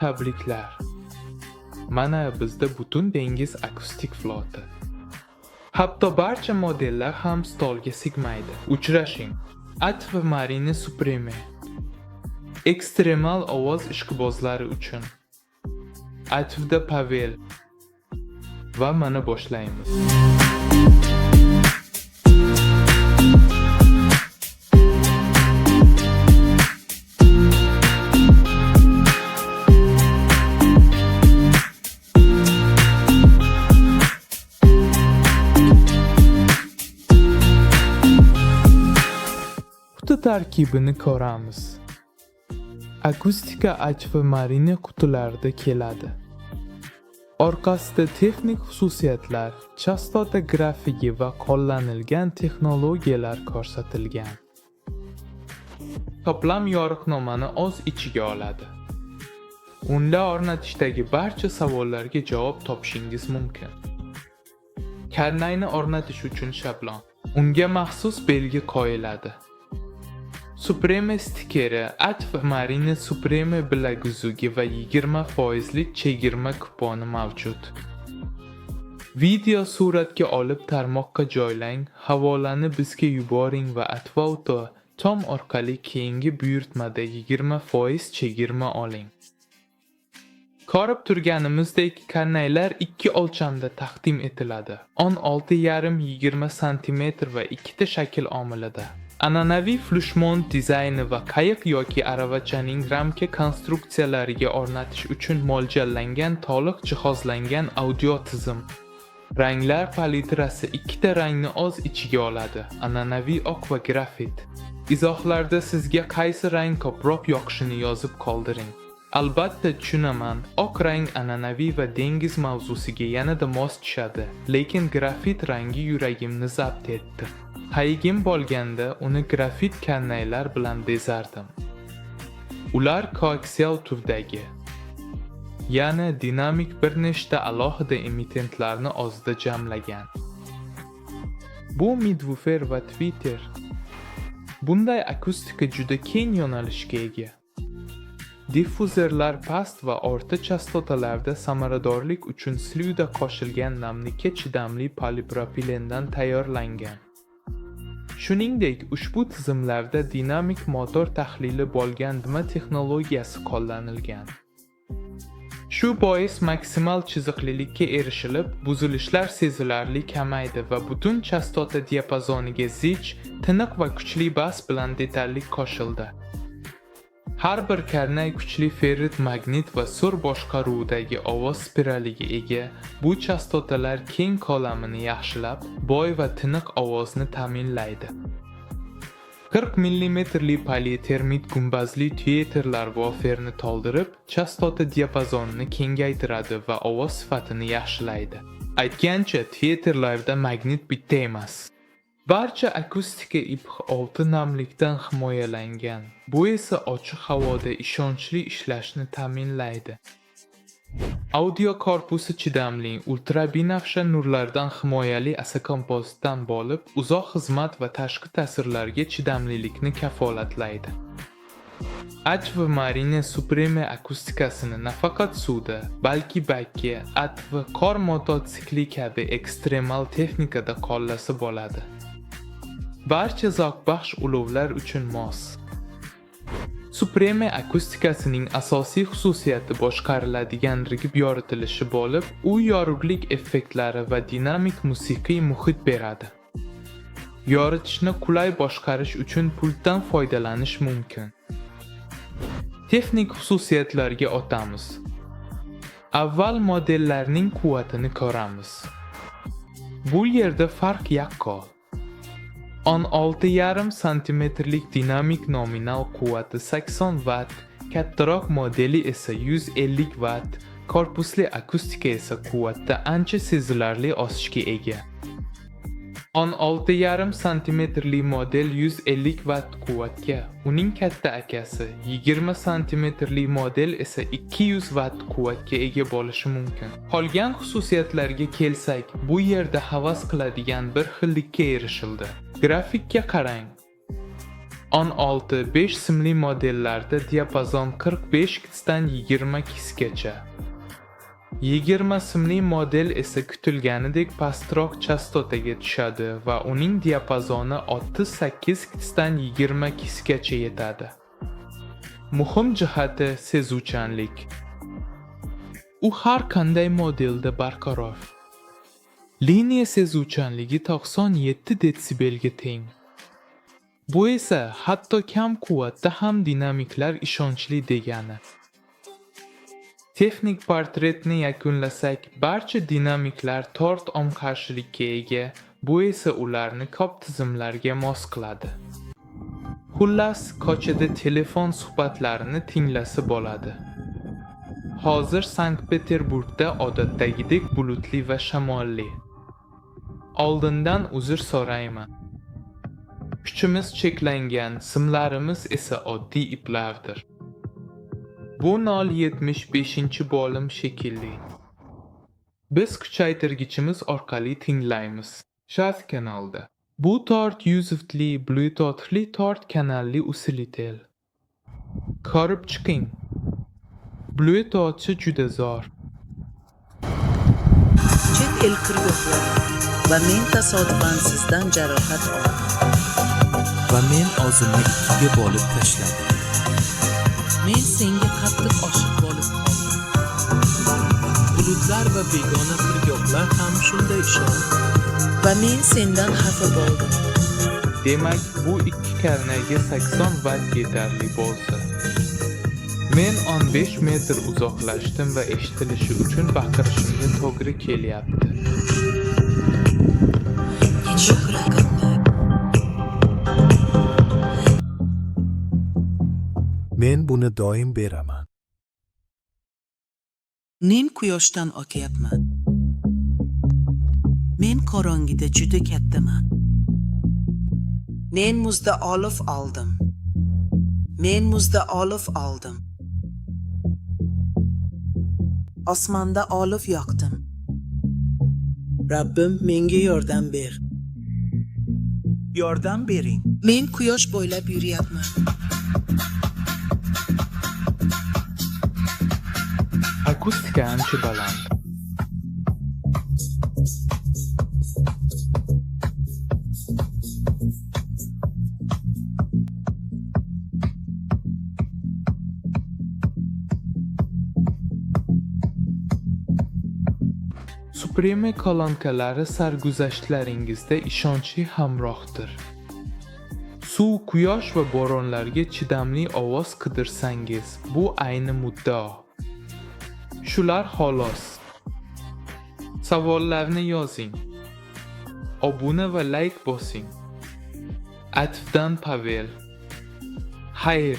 Tabriklar. Mana bizda butun dengiz akustik floti. Hatto barcha modellar ham stolga sigmaydi. Uchrashing. Atva Marine Supreme. Ekstremal ovoz ishqibozlari uchun. Atvda Pavel. Va mana boshlaymiz. Quti tarkibini ko'ramiz. Akustika Atva Marine qutilarida keladi. Orqasida texnik xususiyatlar, chastota grafigi va qo'llanilgan texnologiyalar ko'rsatilgan. Toplam yo'riqnomani o'z ichiga oladi. Unda o'rnatishdagi barcha savollarga javob topishingiz mumkin. Karnayni o'rnatish uchun shablon. Unga maxsus belgi qo'yiladi. Supreme stikeri, Atva Marine Supreme bilaguzugi va 20% chegirma kuponi mavjud. Video suratga olib tarmoqqa joylang, havolani bizga yuboring va Atva Auto Tom orqali keyingi buyurtmada 20% chegirma oling. Ko'rib turganimizdek, karnaylar ikki o'lchamda taqdim etiladi. 16,5-20 cm va ikkita shakl omilida. An'anaviy flushmont dizayni va qayiq yoki aravachaning ramka konstruksiyalariga o'rnatish uchun mo'ljallangan to'liq jihozlangan audio tizim. Ranglar palitrasi ikkita rangni o'z ichiga oladi: an'anaviy oq va grafit. Izohlarda sizga qaysi rang ko'proq yoqishini yozib qoldiring. Albatta tushunaman, oq rang an'anaviy va dengiz mavzusiga yanada mos tushadi, lekin grafit rangi yuragimni zabt etdi. Hayigim bo'lganda uni grafit karnaylar bilan bezardim. Ular koaksial turdagi, ya'ni dinamik bir nechta alohida emitentlarni o'zida jamlagan. Bu midwoofer va tweeter. Bunday akustika juda keng yo'nalishga ega. Diffuzerlar past va o'rta chastotalarda samaradorlik uchun slida qo'shilgan namlikka chidamli polipropilendan tayyorlangan. Shuningdek, ushbu tizimlarda dinamik motor tahlili bo'lgan dima texnologiyasi qo'llanilgan. Shu bois maksimal chiziqlilikka erishilib, buzilishlar sezilarli kamaydi va butun chastota diapazoniga zich, tiniq va kuchli bas bilan detallik qo'shildi. Har bir karnay kuchli ferrit magnit va sur boshqaruvidagi ovoz spiraliga ega. Bu chastotalar keng ko'lamini yaxshilab, boy va tiniq ovozni ta'minlaydi. 40 mm polietermit gumbazli tweeterlar voferni to'ldirib, chastota diapazonini kengaytiradi va ovoz sifatini yaxshilaydi. Aytgancha, tweeterlarda magnit bitta emas. Barcha akustika IP6 namlikdan himoyalangan. Bu esa ochiq havoda ishonchli ishlashni ta'minlaydi. Audio korpusi chidamli, ultrabinafsha nurlardan himoyali asokompozitdan bo'lib, uzoq xizmat va tashqi ta'sirlarga chidamlilikni kafolatlaydi. Atva Marine Supreme akustikasini nafaqat suvda, balki bakka, atva, qor mototsikli kabi ekstremal texnikada qo'llasa bo'ladi. Barcha zavqbaxsh ulovlar uchun mos. Supreme akustikasining asosiy xususiyati boshqariladigan rigib yoritilishi bo'lib, u yorug'lik effektlari va dinamik musiqiy muhit beradi. Yoritishni qulay boshqarish uchun pultdan foydalanish mumkin. Texnik xususiyatlarga o'tamiz. Avval modellarning quvvatini ko'ramiz. Bu yerda farq yaqqol. 16,5 cm dinamik nominal quvvati 80 Watt, kattaroq modeli esa 150 Watt, korpusli akustika esa quvvatda ancha sezilarli o'sishga ega. 16,5 cm model 150 Watt quvvatga, uning katta akasi 20 cm model esa 200 Watt quvvatga ega bo'lishi mumkin. Qolgan xususiyatlarga kelsak, bu yerda havas qiladigan bir xillikka erishildi. Grafikka qarang. 16-5 simli modellarda diapazon 45 Hz dan 20 Hzgacha. 20 simli model esa kutilganidek pastroq chastotaga tushadi va uning diapazoni 38 Hz dan 20 Hzgacha yetadi. Muhim jihati sezuvchanlik. U har qanday modelda barqaror. Liniya sezuvchanligi 97 detsibelga teng. Bu esa hatto kam quvvatda ham dinamiklar ishonchli degani. Texnik portretni yakunlasak, barcha dinamiklar tort om qarshilikka ega, bu esa ularni ko'p tizimlarga mos qiladi. Xullas, ko'chada telefon suhbatlarini tinglasa bo'ladi. Hozir Sankt-Peterburgda odatdagidek bulutli va shamolli. Oldindan uzr so'rayman. Kuchimiz cheklangan, simlarimiz esa oddiy iplardir. Bu 75-bo'lim shekilli. Biz kuchaytirgichimiz orqali tinglaymiz. Shart kanalda. Bu tort USB'li, Bluetooth'li tort kanalli usilitel. Ko'rib chiqing. Bluetooth'chi juda zo'r. Chet el kiryoqlar va men tasodifan sizdan jarohat oldim. Va men o'zimni ikkiga bo'lib tashladim. Men senga qattiq oshiq bo'lib qoldim. Bulutlar va begona firgohlar ham shunday ishora. Va men sendan xafa bo'ldim. Demak, bu ikki karnayga 80 watt yetarli bo'lsa. Men 15 metr uzoqlashdim va eshitilishi uchun baqirishimga to'g'ri kelyapti. Men buni doim beraman. Men quyoshdan oqyapman. Men qorong'ida juda kattaman. Men muzda olif oldim. Men muzda olif oldim. Osmonda olif yoqdim. Rabbim menga yordam ber. Yordam bering. Men quyosh bo'ylab yuryapman. Akustika ancha baland. Supreme kolonkalari sarguzashtlaringizda ishonchli hamrohdir. Suv, quyosh va bo'ronlarga chidamli ovoz qidirsangiz, bu ayni muddao. Shular xolos. Savollarni yozing. Obuna va like bosing. Atifdan Pavel. Xayr.